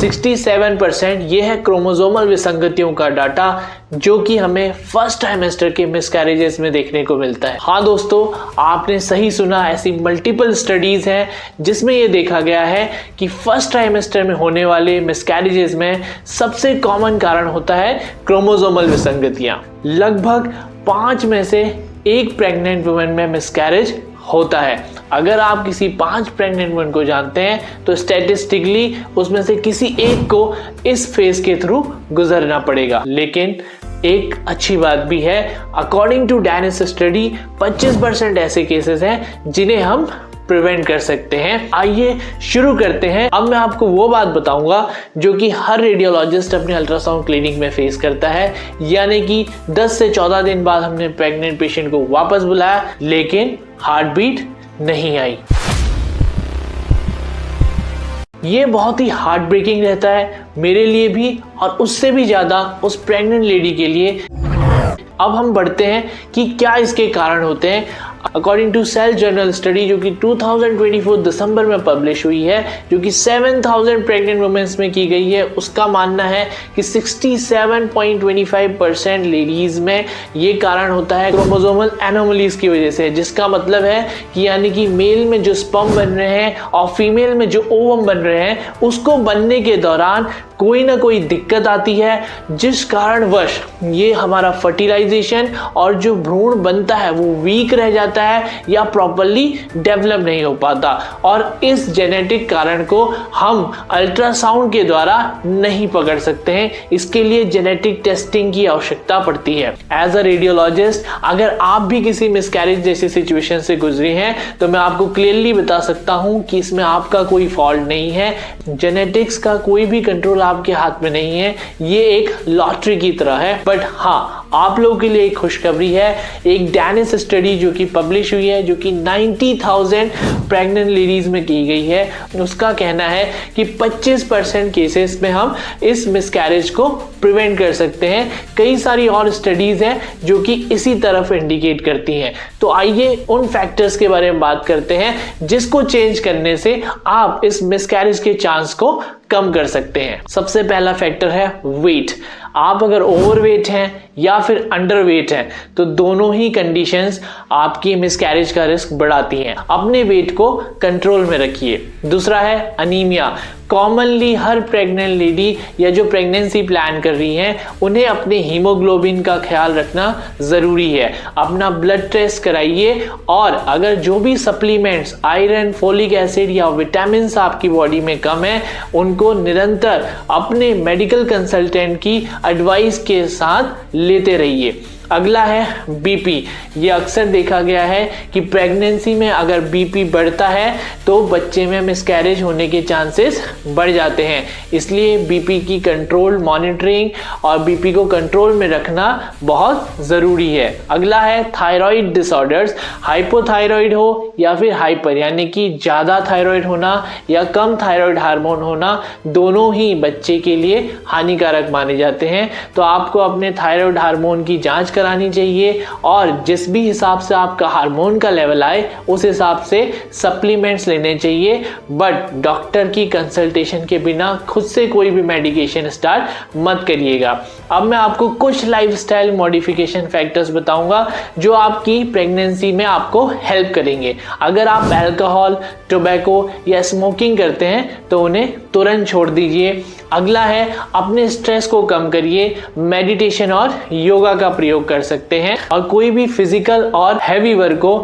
67% ये है क्रोमोसोमल विसंगतियों का डाटा जो कि हमें फर्स्ट ट्राइमेस्टर के मिसकैरेजेस में देखने को मिलता है। हाँ दोस्तों, आपने सही सुना, ऐसी मल्टीपल स्टडीज हैं जिसमें ये देखा गया है कि फर्स्ट ट्राइमेस्टर में होने वाले मिसकैरेजेस में सबसे कॉमन कारण होता है क्रोमोसोमल विसंगतियां। लगभग 5 में से 1 प्रेग्नेंट वुमेन में मिसकैरेज होता है। अगर आप किसी 5 प्रेग्नेंट वुमेन को जानते हैं तो स्टैटिस्टिकली उसमें से किसी एक को इस फेज के थ्रू गुजरना पड़ेगा। लेकिन एक अच्छी बात भी है, अकॉर्डिंग टू डैनिस स्टडी 25% ऐसे केसेस हैं जिन्हें हम प्रिवेंट कर सकते हैं। आइए शुरू करते हैं। अब मैं आपको वो बात बताऊंगा जो कि हर रेडियोलॉजिस्ट अपने अल्ट्रासाउंड क्लिनिक में फेस करता है, यानी कि 10 से 14 दिन बाद हमने प्रेग्नेंट पेशेंट को वापस बुलाया लेकिन हार्ट बीट नहीं आई। ये बहुत ही हार्ट ब्रेकिंग रहता है मेरे लिए भी और उससे भी ज्यादा उस प्रेग्नेंट लेडी के लिए। अब हम बढ़ते हैं कि क्या इसके कारण होते हैं। According to Cell journal study जो कि 2024 दिसंबर में पब्लिश हुई है, जो कि 7000 प्रेग्नेंट वुमेन्स में की गई है, उसका मानना है कि 67.25% लेडीज में ये कारण होता है क्रोमोसोमल एनोमलीज की वजह से। जिसका मतलब है कि यानी कि मेल में जो स्पर्म बन रहे हैं और फीमेल में जो ओवम बन रहे हैं उसको बनने के दौरान कोई ना कोई दिक्कत आती है, जिस कारणवश ये हमारा फर्टिलाइजेशन और जो भ्रूण बनता है वो वीक रह जाता है या प्रॉपर्ली डेवलप नहीं हो पाता। और इस जेनेटिक कारण को हम अल्ट्रासाउंड के द्वारा नहीं पकड़ सकते हैं, इसके लिए जेनेटिक टेस्टिंग की आवश्यकता पड़ती है। एज अ रेडियोलॉजिस्ट अगर आप भी किसी मिसकैरेज जैसी सिचुएशन से गुजरे हैं तो मैं आपको क्लियरली बता सकता हूं कि इसमें आपका कोई फॉल्ट नहीं है। जेनेटिक्स का कोई भी कंट्रोल आपके हाथ में नहीं है, ये एक लॉटरी की तरह है। बट हाँ, आप लोगों के लिए एक खुशखबरी है। एक डैनिस स्टडी जो कि पब्लिश हुई है, जो कि 90,000 प्रेग्नेंट लेडीज में की गई है, उसका कहना है कि 25% केसेस में हम इस मिसकैरेज को प्रिवेंट कर सकते हैं। कई सारी और स्टडीज हैं जो कि इसी तरफ इंडिकेट करती हैं। तो आइए उन फैक्टर्स के बारे में बात करते हैं जिसको चेंज करने से आप इस मिसकैरेज के चांस को कम कर सकते हैं। सबसे पहला फैक्टर है वेट। आप अगर ओवरवेट हैं या फिर अंडरवेट हैं तो दोनों ही कंडीशंस आपकी मिसकैरेज का रिस्क बढ़ाती हैं। अपने वेट को कंट्रोल में रखिए। दूसरा है अनीमिया। कॉमनली हर प्रेग्नेंट लेडी या जो प्रेगनेंसी प्लान कर रही हैं उन्हें अपने हीमोग्लोबिन का ख्याल रखना ज़रूरी है। अपना ब्लड टेस्ट कराइए और अगर जो भी सप्लीमेंट्स आयरन, फोलिक एसिड या विटामिन आपकी बॉडी में कम है उनको निरंतर अपने मेडिकल कंसल्टेंट की एडवाइस के साथ लेते रहिए। अगला है बीपी। ये अक्सर देखा गया है कि प्रेगनेंसी में अगर बीपी बढ़ता है तो बच्चे में मिसकैरेज होने के चांसेस बढ़ जाते हैं, इसलिए बीपी की कंट्रोल मॉनिटरिंग और बीपी को कंट्रोल में रखना बहुत ज़रूरी है। अगला है थायराइड डिसऑर्डर्स। हाइपोथायराइड हो या फिर हाइपर यानी कि ज़्यादा थायराइड होना या कम थायराइड हार्मोन होना, दोनों ही बच्चे के लिए हानिकारक माने जाते हैं। तो आपको अपने थायराइड हार्मोन की जांच करानी चाहिए और जिस भी हिसाब से आपका हार्मोन का लेवल आए उस हिसाब से सप्लीमेंट्स लेने चाहिए। बट डॉक्टर की कंसल्टेशन के बिना खुद से कोई भी मेडिकेशन स्टार्ट मत करिएगा। अब मैं आपको कुछ लाइफस्टाइल मॉडिफिकेशन फैक्टर्स बताऊंगा जो आपकी प्रेगनेंसी में आपको हेल्प करेंगे। अगर आप अल्कोहल, टोबैको या स्मोकिंग करते हैं तो उन्हें तुरंत छोड़ दीजिए। अगला है अपने स्ट्रेस को कम करिए। मेडिटेशन और योगा का प्रयोग कर सकते हैं और कोई भी फिजिकल और हैवी वर्क को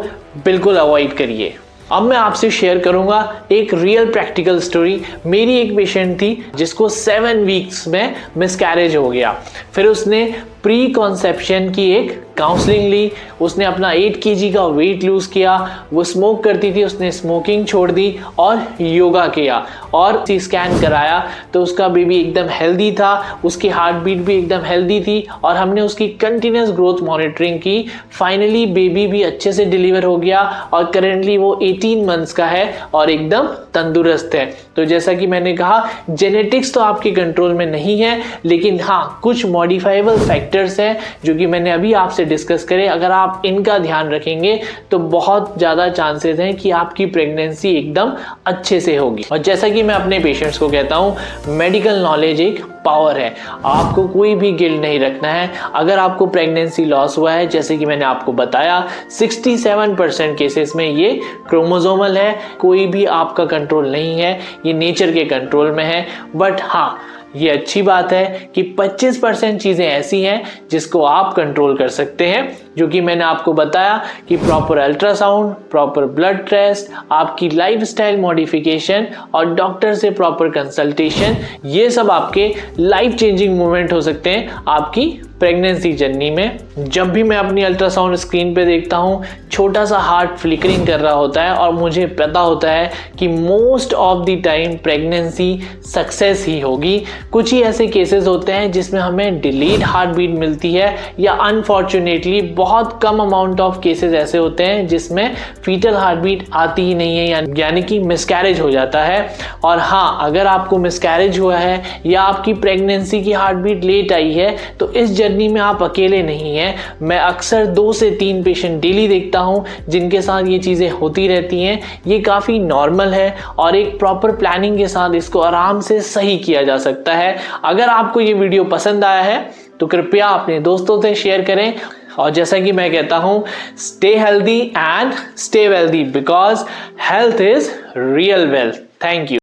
बिल्कुल अवॉइड करिए। अब मैं आपसे शेयर करूंगा एक रियल प्रैक्टिकल स्टोरी। मेरी एक पेशेंट थी जिसको 7 वीक्स में मिसकैरेज हो गया। फिर उसने प्री कॉन्सेप्शन की एक काउंसलिंग ली, उसने अपना 8 kg का वेट लूज किया। वो स्मोक करती थी, उसने स्मोकिंग छोड़ दी और योगा किया और स्कैन कराया तो उसका बेबी एकदम हेल्दी था, उसकी हार्ट बीट भी एकदम हेल्दी थी और हमने उसकी कंटिन्यूस ग्रोथ मॉनिटरिंग की। फाइनली बेबी भी अच्छे से डिलीवर हो गया और करेंटली वो 18 मंथ्स का है और एकदम तंदुरुस्त है। तो जैसा कि मैंने कहा, जेनेटिक्स तो आपके कंट्रोल में नहीं है, लेकिन हाँ कुछ मॉडिफाइबल फैक्टर फैक्टर्स हैं जो कि मैंने अभी आपसे डिस्कस करे, अगर आप इनका ध्यान रखेंगे तो बहुत ज़्यादा चांसेस हैं कि आपकी प्रेगनेंसी एकदम अच्छे से होगी। और जैसा कि मैं अपने पेशेंट्स को कहता हूँ, मेडिकल नॉलेज एक पावर है, आपको कोई भी गिल्ट नहीं रखना है। अगर आपको प्रेगनेंसी लॉस हुआ है, जैसे कि मैंने आपको बताया 67% केसेस में ये क्रोमोसोमल है, कोई भी आपका कंट्रोल नहीं है, ये नेचर के कंट्रोल में है। बट हाँ, ये अच्छी बात है कि 25% चीज़ें ऐसी हैं जिसको आप कंट्रोल कर सकते हैं, जो कि मैंने आपको बताया कि proper ultrasound, proper blood test, आपकी लाइफस्टाइल मॉडिफिकेशन और डॉक्टर से प्रॉपर कंसल्टेशन, ये सब आपके लाइफ चेंजिंग मोमेंट हो सकते हैं आपकी प्रेगनेंसी जर्नी में। जब भी मैं अपनी अल्ट्रासाउंड स्क्रीन पे देखता हूँ, छोटा सा हार्ट फ्लिकरिंग कर रहा होता है और मुझे पता होता है कि most of the time pregnancy success ही होगी। कुछ ही ऐसे केसेस होते हैं जिसमें हमें डिलेड हार्ट बीट मिलती है, या अनफॉर्चुनेटली बहुत कम अमाउंट ऑफ केसेस ऐसे होते हैं जिसमें फीटल हार्ट बीट आती ही नहीं है, यानी कि मिसकैरेज हो जाता है। और हाँ, अगर आपको मिसकैरेज हुआ है या आपकी प्रेगनेंसी की हार्ट बीट लेट आई है, तो इस जर्नी में आप अकेले नहीं हैं। मैं अक्सर 2 से 3 पेशेंट डेली देखता हूं जिनके साथ ये चीज़ें होती रहती हैं। ये काफ़ी नॉर्मल है और एक प्रॉपर प्लानिंग के साथ इसको आराम से सही किया जा सकता है। अगर आपको ये वीडियो पसंद आया है तो कृपया अपने दोस्तों से शेयर करें, और जैसा कि मैं कहता हूं, stay healthy and stay wealthy, because health is real wealth. Thank you.